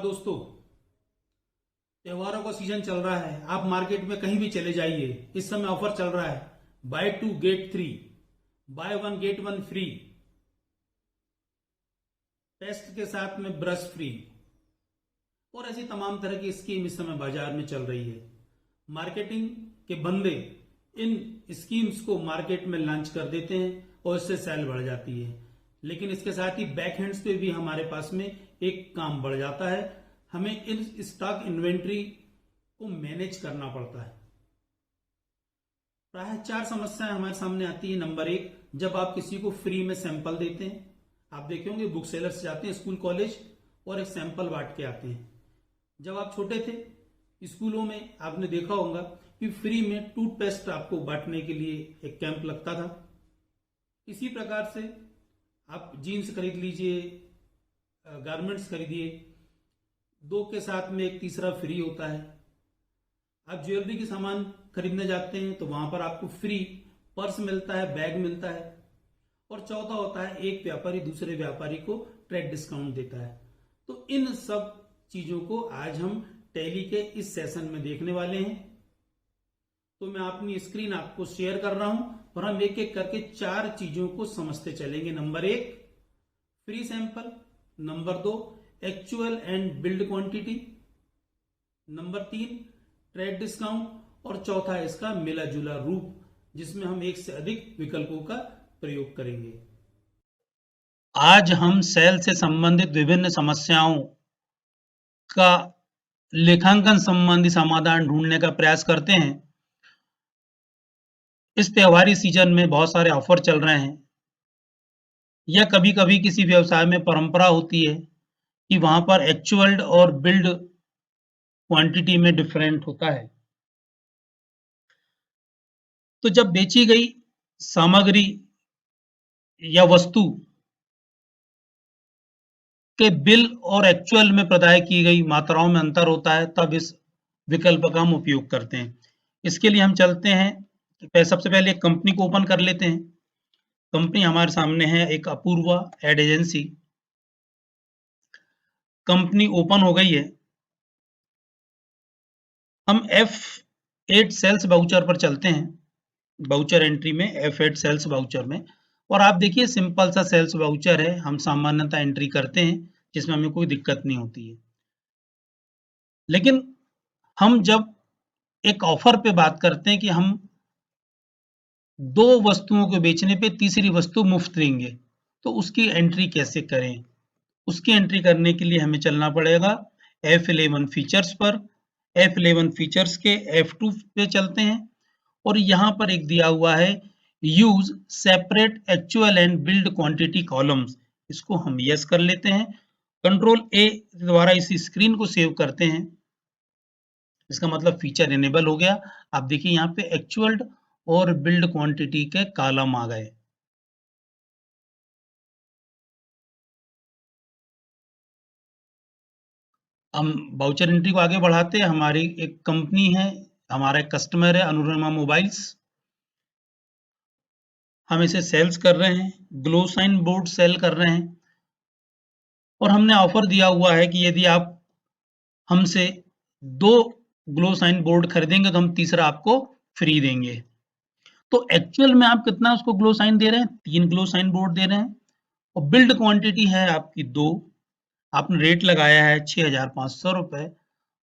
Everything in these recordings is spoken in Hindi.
दोस्तों, त्योहारों का सीजन चल रहा है। आप मार्केट में कहीं भी चले जाइए, इस समय ऑफर चल रहा है। Buy 2 get 3, buy 1 get 1 free, paste के साथ में ब्रश फ्री और ऐसी तमाम तरह की स्कीम इस समय बाजार में चल रही है। मार्केटिंग के बंदे इन स्कीम्स को मार्केट में लॉन्च कर देते हैं और इससे सेल बढ़ जाती है। लेकिन इसके साथ ही बैक हैंड्स पे भी हमारे पास में एक काम बढ़ जाता है। हमें इन स्टॉक इन्वेंट्री को मैनेज करना पड़ता है। प्राय 4 समस्याएं हमारे सामने आती है। नंबर 1, जब आप किसी को फ्री में सैंपल देते हैं। आप देखे होंगे बुक सेलर्स जाते हैं स्कूल कॉलेज और एक सैंपल बांट के आते हैं। जब आप छोटे थे स्कूलों में आपने देखा होगा कि फ्री में टूथपेस्ट आपको बांटने के लिए एक कैंप लगता था। इसी प्रकार से आप जीन्स खरीद लीजिए, गारमेंट्स खरीदिए, 2 के साथ में एक तीसरा फ्री होता है। आप ज्वेलरी के सामान खरीदने जाते हैं तो वहां पर आपको फ्री पर्स मिलता है, बैग मिलता है। और चौथा होता है एक व्यापारी दूसरे व्यापारी को ट्रेड डिस्काउंट देता है। तो इन सब चीजों को आज हम टैली के इस सेशन में देखने वाले हैं। तो मैं अपनी स्क्रीन आपको शेयर कर रहा हूं और हम एक एक करके 4 चीजों को समझते चलेंगे। Number 1, free sample. Number 2, actual and build quantity. Number 3, trade discount. और चौथा इसका मिला जुला रूप, जिसमें हम एक से अधिक विकल्पों का प्रयोग करेंगे। आज हम सेल से संबंधित विभिन्न समस्याओं का लेखांकन संबंधी समाधान ढूंढने का प्रयास करते हैं। इस त्योहारी सीजन में बहुत सारे ऑफर चल रहे हैं, या कभी-कभी किसी व्यवसाय में परंपरा होती है कि वहां पर एक्चुअल और बिल्ड क्वांटिटी में डिफरेंट होता है। तो जब बेची गई सामग्री या वस्तु के बिल और एक्चुअल में प्रदाय की गई मात्राओं में अंतर होता है, तब इस विकल्प का हम उपयोग करते हैं। इसके लिए हम चलते हैं, सबसे पहले एक कंपनी को ओपन कर लेते हैं। कंपनी हमारे सामने है, एक Apoorva ad agency. Company open हो गई है। हम F8 सेल्स वाउचर पर चलते हैं। वाउचर एंट्री में F8 सेल्स वाउचर में, और आप देखिए सिंपल सा सेल्स वाउचर है। हम सामान्यतः एंट्री करते हैं जिसमें हमें कोई दिक्कत नहीं होती है। लेकिन हम जब एक ऑफर पे बात करते हैं कि हम 2 वस्तुओं को बेचने पे तीसरी वस्तु मुफ्त देंगे, तो उसकी एंट्री कैसे करें? उसकी एंट्री करने के लिए हमें चलना पड़ेगा F11 फीचर्स पर। F11 फीचर्स के F2 पे चलते हैं और यहाँ पर एक दिया हुआ है use separate actual and build quantity columns. इसको हम यस कर लेते हैं। कंट्रोल A द्वारा इस स्क्रीन को सेव करते हैं। इसका मतलब फीचर इनेबल हो गया। आप देखिए यहाँ पे एक्चुअल और बिल्ड क्वांटिटी के कॉलम आ गए। हम वाउचर एंट्री को आगे बढ़ाते हैं। हमारी एक कंपनी है, हमारा एक कस्टमर है अनुरमा मोबाइल्स। हम इसे सेल्स कर रहे हैं, ग्लो साइन बोर्ड सेल कर रहे हैं, और हमने ऑफर दिया हुआ है कि यदि आप हमसे 2 ग्लो साइन बोर्ड खरीदेंगे तो हम तीसरा आपको फ्री देंगे। तो एक्चुअल में आप कितना उसको ग्लो साइन दे रहे हैं? 3 ग्लो साइन बोर्ड दे रहे हैं, और बिल्ड क्वांटिटी है आपकी 2। आपने रेट लगाया है 6,500 रुपए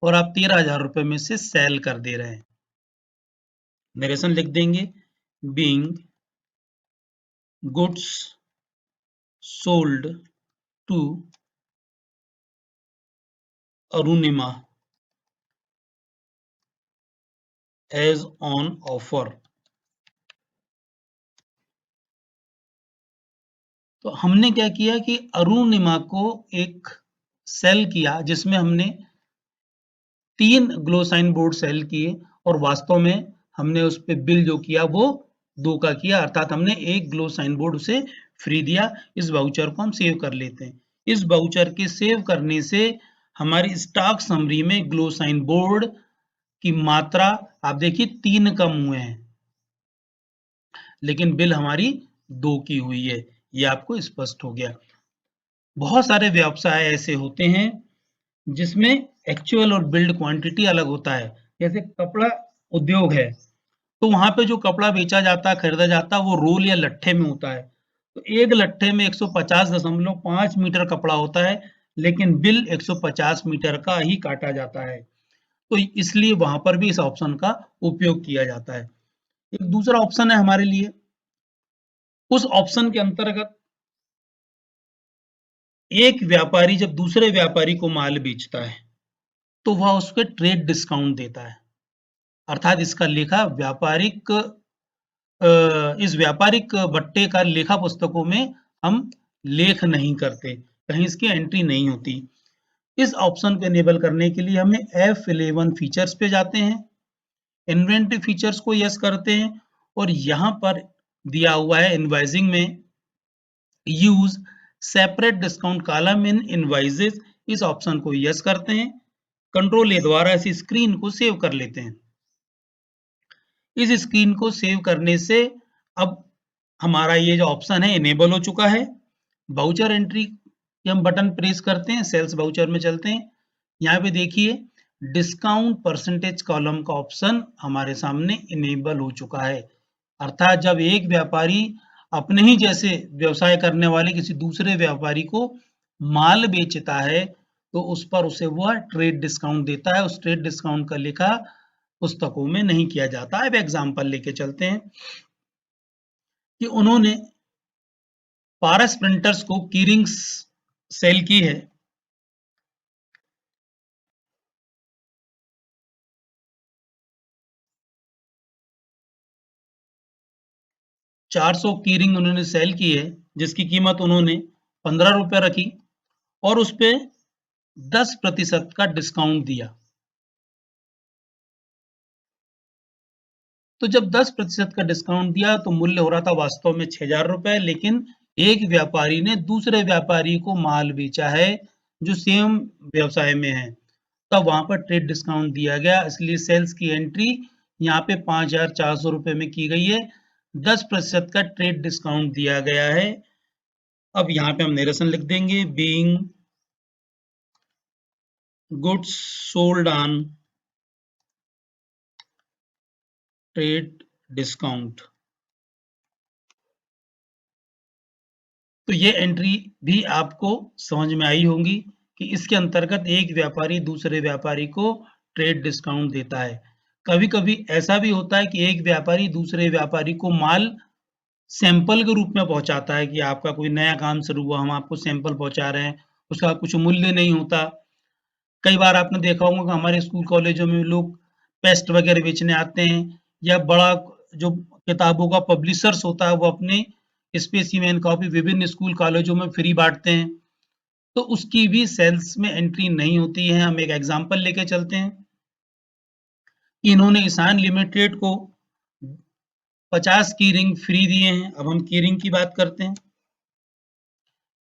और आप 13,000 रुपए में से सेल कर दे रहे हैं। नरेशन लिख देंगे, being goods sold to Arunima as on offer. तो हमने क्या किया कि अरुणिमा को एक सेल किया जिसमें हमने 3 ग्लो साइन बोर्ड सेल किए, और वास्तव में हमने उस पे बिल जो किया वो 2 का किया, अर्थात हमने 1 ग्लो साइन बोर्ड उसे फ्री दिया। इस वाउचर को हम सेव कर लेते हैं। इस वाउचर के सेव करने से हमारी स्टॉक समरी में ग्लो साइन बोर्ड की मात्रा आप देखिए 3 कम हुए हैं, लेकिन बिल हमारी 2 की हुई है। ये आपको स्पष्ट हो गया। बहुत सारे व्यवसाय ऐसे होते हैं जिसमें एक्चुअल और बिल्ड क्वांटिटी अलग होता है। जैसे कपड़ा उद्योग है, तो वहां पे जो कपड़ा बेचा जाता है, खरीदा जाता है, वो रोल या लट्ठे में होता है। तो एक लट्ठे में 150.5 मीटर कपड़ा होता है, लेकिन बिल 150 मीटर का ही काटा जाता है। तो इसलिए वहां पर भी इस ऑप्शन का उपयोग किया जाता है। एक दूसरा ऑप्शन है हमारे लिए, उस ऑप्शन के अंतर्गत एक व्यापारी जब दूसरे व्यापारी को माल बेचता है, तो वह उसके ट्रेड डिस्काउंट देता है। अर्थात इसका लेखा व्यापारिक इस व्यापारिक बट्टे का लेखा पुस्तकों में हम लेख नहीं करते, कहीं इसकी एंट्री नहीं होती। इस ऑप्शन को इनेबल करने के लिए हमें F11 फीचर्स पे जाते हैं, इन्वेंटरी फीचर्स को यस करते हैं और यहाँ पर दिया हुआ है इनवाइसिंग में use separate discount column in invoices, इस ऑप्शन को यस करते हैं। कंट्रोल ए द्वारा इस स्क्रीन को सेव कर लेते हैं। इस स्क्रीन को सेव करने से अब हमारा ये जो ऑप्शन है इनेबल हो चुका है। वाउचर एंट्री के हम बटन प्रेस करते हैं, सेल्स वाउचर में चलते हैं। यहाँ पे देखिए डिस्काउंट परसेंटेज कॉलम का ऑप्शन हमारे सामने इनेबल हो चुका है। अर्थात जब एक व्यापारी अपने ही जैसे व्यवसाय करने वाले किसी दूसरे व्यापारी को माल बेचता है, तो उस पर उसे वह ट्रेड डिस्काउंट देता है। उस ट्रेड डिस्काउंट का लेखा पुस्तकों में नहीं किया जाता है। अब एग्जाम्पल लेके चलते हैं कि उन्होंने पारस प्रिंटर्स को की रिंग्स सेल की है। 400 की रिंग उन्होंने सेल की है, जिसकी कीमत उन्होंने 15 रुपए रखी और उस पे 10% का डिस्काउंट दिया। तो जब 10% का डिस्काउंट दिया तो मूल्य हो रहा था वास्तव में 6,000 रुपए, लेकिन एक व्यापारी ने दूसरे व्यापारी को माल बेचा है जो सेम व्यवसाय में है, तब वहां पर ट्रेड डिस्काउंट दिया गया, इसलिए सेल्स की एंट्री यहाँ पे 5,400 रुपए में की गई है। 10% का ट्रेड डिस्काउंट दिया गया है। अब यहाँ पे हम नरेशन लिख देंगे, being goods sold on trade discount. तो ये एंट्री भी आपको समझ में आई होंगी कि इसके अंतर्गत एक व्यापारी दूसरे व्यापारी को ट्रेड डिस्काउंट देता है। कभी-कभी ऐसा भी होता है कि एक व्यापारी दूसरे व्यापारी को माल सैंपल के रूप में पहुंचाता है कि आपका कोई नया काम शुरू हुआ, हम आपको सैंपल पहुंचा रहे हैं, उसका कुछ मूल्य नहीं होता। कई बार आपने देखा होगा कि हमारे स्कूल कॉलेजों में लोग पेस्ट वगैरह बेचने आते हैं, या बड़ा जो किताबों का पब्लिशर्स होता है वो अपने स्पेसिमेन कॉपी विभिन्न स्कूल कॉलेजों में फ्री बांटते हैं, तो उसकी भी सेल्स में एंट्री नहीं होती है। हम एक एग्जांपल लेके चलते हैं कि इन्होंने ईशान लिमिटेड को 50 की रिंग फ्री दिए हैं। अब हम की रिंग की बात करते हैं।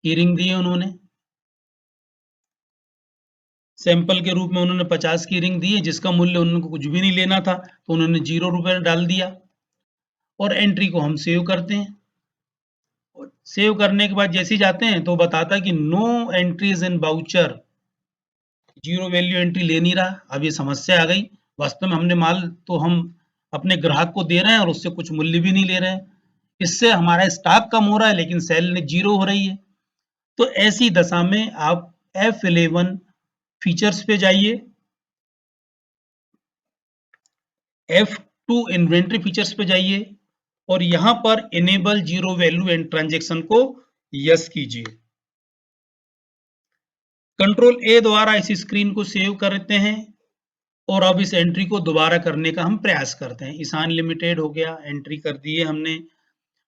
की रिंग दिए उन्होंने सैंपल के रूप में, उन्होंने 50 की रिंग दी है जिसका मूल्य उनको कुछ भी नहीं लेना था, तो उन्होंने 0 रुपए डाल दिया और एंट्री को हम सेव करते हैं। सेव करने के बाद जैसे ही जाते हैं तो बताता है कि no entries in voucher, 0 value entry ले नहीं रहा। अब ये समस्या आ गई, वास्तव में हमने माल तो हम अपने ग्राहक को दे रहे हैं और उससे कुछ मूल्य भी नहीं ले रहे हैं, इससे हमारा स्टॉक कम हो रहा है लेकिन सेल ने 0 हो रही है। तो ऐसी दशा में आप F11 फीचर्स पे जाइए, F2 इन्वेंट्री फीचर्स पे जाइए और यहां पर enable zero value and transaction को यस कीजिए। कंट्रोल ए द्वारा इस स्क्रीन को सेव करते हैं और अब इस एंट्री को दोबारा करने का हम प्रयास करते हैं। ईशान लिमिटेड हो गया, एंट्री कर दिए हमने।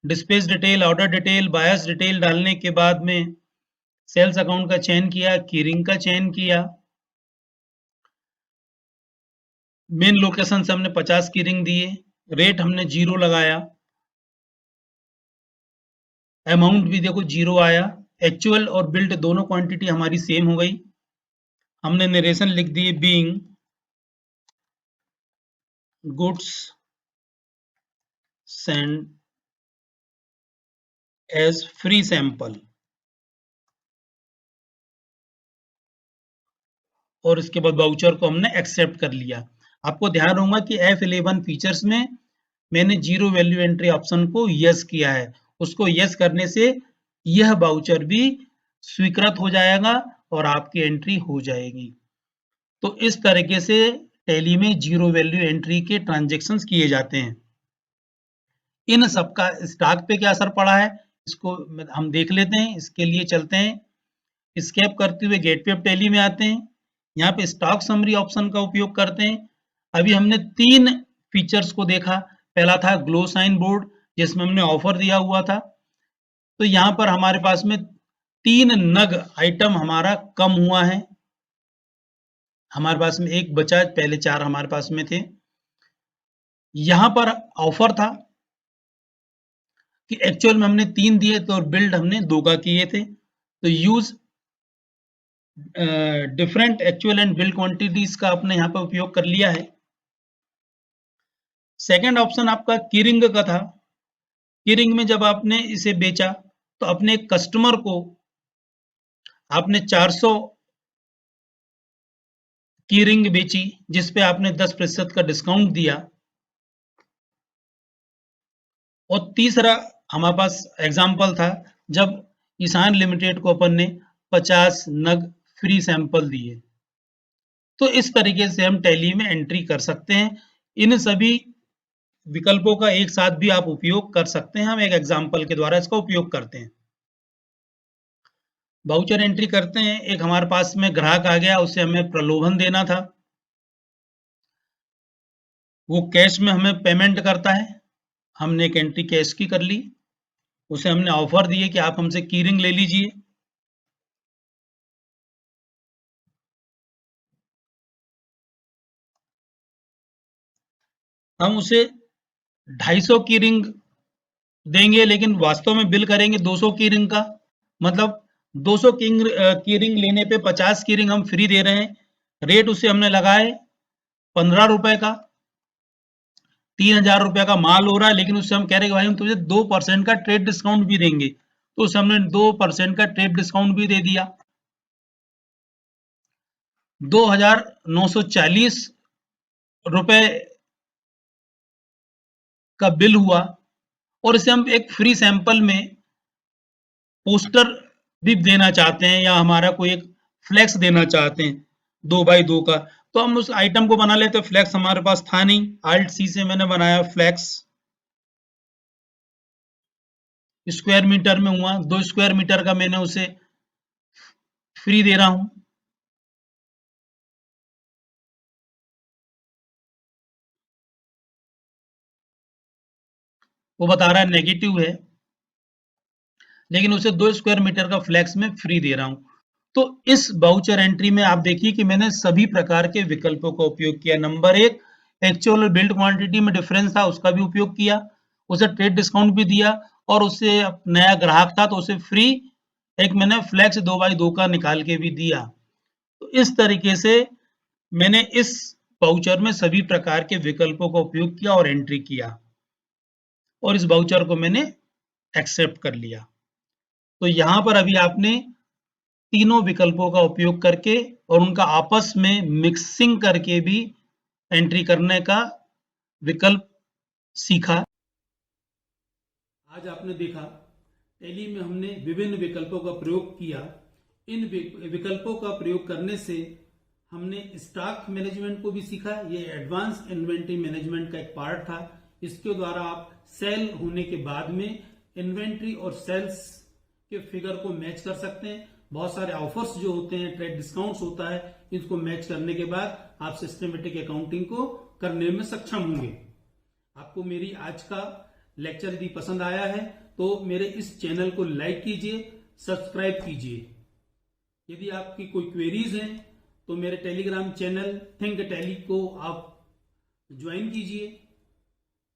Dispatch detail, order detail, buyers detail डालने के बाद में सेल्स अकाउंट का चयन किया, कीरिंग का चयन किया, मेन लोकेशन से हमने 50 की रिंग दिए, रेट हमने 0 लगाया, अमाउंट भी देखो 0 आया, एक्चुअल और बिल्ड दोनों क्वांटिटी हमारी सेम हो गई। हमने नरेशन लिख दिए, being goods sent as free sample. और इसके बाद वाउचर को हमने एक्सेप्ट कर लिया। आपको ध्यान होगा कि F11 फीचर्स में मैंने जीरो वैल्यू एंट्री ऑप्शन को यस किया है। उसको यस करने से यह वाउचर भी स्वीकृत हो जाएगा और आपकी एंट्री हो जाएगी। तो इस तरीके से टैली में जीरो वैल्यू एंट्री के ट्रांजैक्शंस किए जाते हैं। इन सबका स्टॉक पे क्या असर पड़ा है इसको हम देख लेते हैं। इसके लिए चलते हैं, एस्केप करते हुए गेटवे ऑफ टैली में आते हैं। यहाँ पे स्टॉक समरी ऑप्शन का उपयोग करते हैं। अभी हमने 3 फीचर्स को देखा। पहला था ग्लो साइन बोर्ड जिसमें हमने ऑफर दिया हुआ था। तो यहाँ पर हमारे पास में 3 नग आइटम हमारा कम हुआ है। हमारे पास में एक बचा, पहले 4 हमारे पास में थे। यहाँ पर ऑफर था कि एक्चुअल में हमने 3 दिए तो बिल्ड हमने 2 का किए थे। तो use different actual and build quantities का आपने यहाँ पर उपयोग कर लिया है। सेकंड ऑप्शन आपका कीरिंग का था। कीरिंग में जब आपने इसे बेचा तो अपने कस्टमर को आपने 400 की रिंग बेची जिसपे आपने 10% का डिस्काउंट दिया। और तीसरा हमारे पास एग्जाम्पल था जब ईशान लिमिटेड को अपन ने 50 नग फ्री सैंपल दिए। तो इस तरीके से हम टैली में एंट्री कर सकते हैं। इन सभी विकल्पों का एक साथ भी आप उपयोग कर सकते हैं। हम एक एग्जाम्पल के द्वारा इसका उपयोग करते हैं। वाउचर एंट्री करते हैं। एक हमारे पास में ग्राहक आ गया, उसे हमें प्रलोभन देना था। वो कैश में हमें पेमेंट करता है। हमने एक एंट्री कैश की कर ली। उसे हमने ऑफर दिए कि आप हमसे की रिंग ले लीजिए। हम उसे 250 की रिंग देंगे, लेकिन वास्तव में बिल करेंगे 200 की रिंग का। मतलब 200 की रिंग लेने पे 50 की रिंग हम फ्री दे रहे हैं। रेट उसे हमने लगाए 15 रुपए का। 3000 रुपए का माल हो रहा है, लेकिन उससे हम कह रहे हैं कि भाई हम तुझे 2% का ट्रेड डिस्काउंट भी देंगे। तो उसे हमने 2% का ट्रेड डिस्काउंट भी दे दिया। 2940 रुपए का बिल हुआ। और इसे हम एक फ्री सैंपल में पोस्टर भी देना चाहते हैं या हमारा कोई एक फ्लैक्स देना चाहते हैं 2x2 का, तो हम उस आइटम को बना लेते हैं। फ्लैक्स हमारे पास था नहीं, Alt C से मैंने बनाया फ्लैक्स। स्क्वायर मीटर में हुआ, 2 स्क्वायर मीटर का मैंने उसे फ्री दे रहा हूं। वो बता रहा है नेगेटिव है, लेकिन उसे 2 स्क्वायर मीटर का फ्लैक्स में फ्री दे रहा हूं। तो इस वाउचर एंट्री में आप देखिए कि मैंने सभी प्रकार के विकल्पों का उपयोग किया। नंबर 1, एक्चुअल और बिल्ड क्वांटिटी में डिफरेंस था, उसका भी उपयोग किया। उसे ट्रेड डिस्काउंट भी दिया और उससे नया ग्राहक था तो उसे फ्री एक मैंने फ्लैक्स 2x2 का निकाल के भी दिया। तो इस तरीके से मैंने इस वाउचर में सभी प्रकार के विकल्पों का उपयोग किया और एंट्री किया और इस वाउचर को मैंने एक्सेप्ट कर लिया। तो यहां पर अभी आपने तीनों विकल्पों का उपयोग करके और उनका आपस में मिक्सिंग करके भी एंट्री करने का विकल्प सीखा। आज आपने देखा टैली में हमने विभिन्न विकल्पों का प्रयोग किया। इन विकल्पों का प्रयोग करने से हमने स्टॉक मैनेजमेंट को भी सीखा। ये एडवांस इन्वेंट्री मैनेजमेंट का एक पार्ट था। इसके द्वारा आप सेल होने के बाद में इन्वेंट्री और सेल्स के फिगर को मैच कर सकते हैं। बहुत सारे ऑफर्स जो होते हैं, ट्रेड डिस्काउंट्स होता है, इसको मैच करने के बाद आप सिस्टमेटिक अकाउंटिंग को करने में सक्षम होंगे। आपको मेरी आज का लेक्चर यदि पसंद आया है तो मेरे इस चैनल को लाइक कीजिए, सब्सक्राइब कीजिए। यदि आपकी कोई क्वेरीज हैं तो मेरे टेलीग्राम चैनल थिंक टैली को आप ज्वाइन कीजिए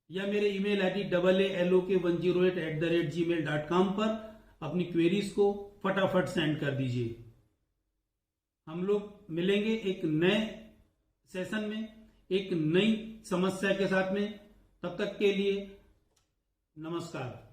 या मेरे ईमेल आईडी aalok108@gmail.com पर अपनी क्वेरीज को फटाफट सेंड कर दीजिए। हम लोग मिलेंगे एक नए सेशन में एक नई समस्या के साथ में। तब तक के लिए नमस्कार।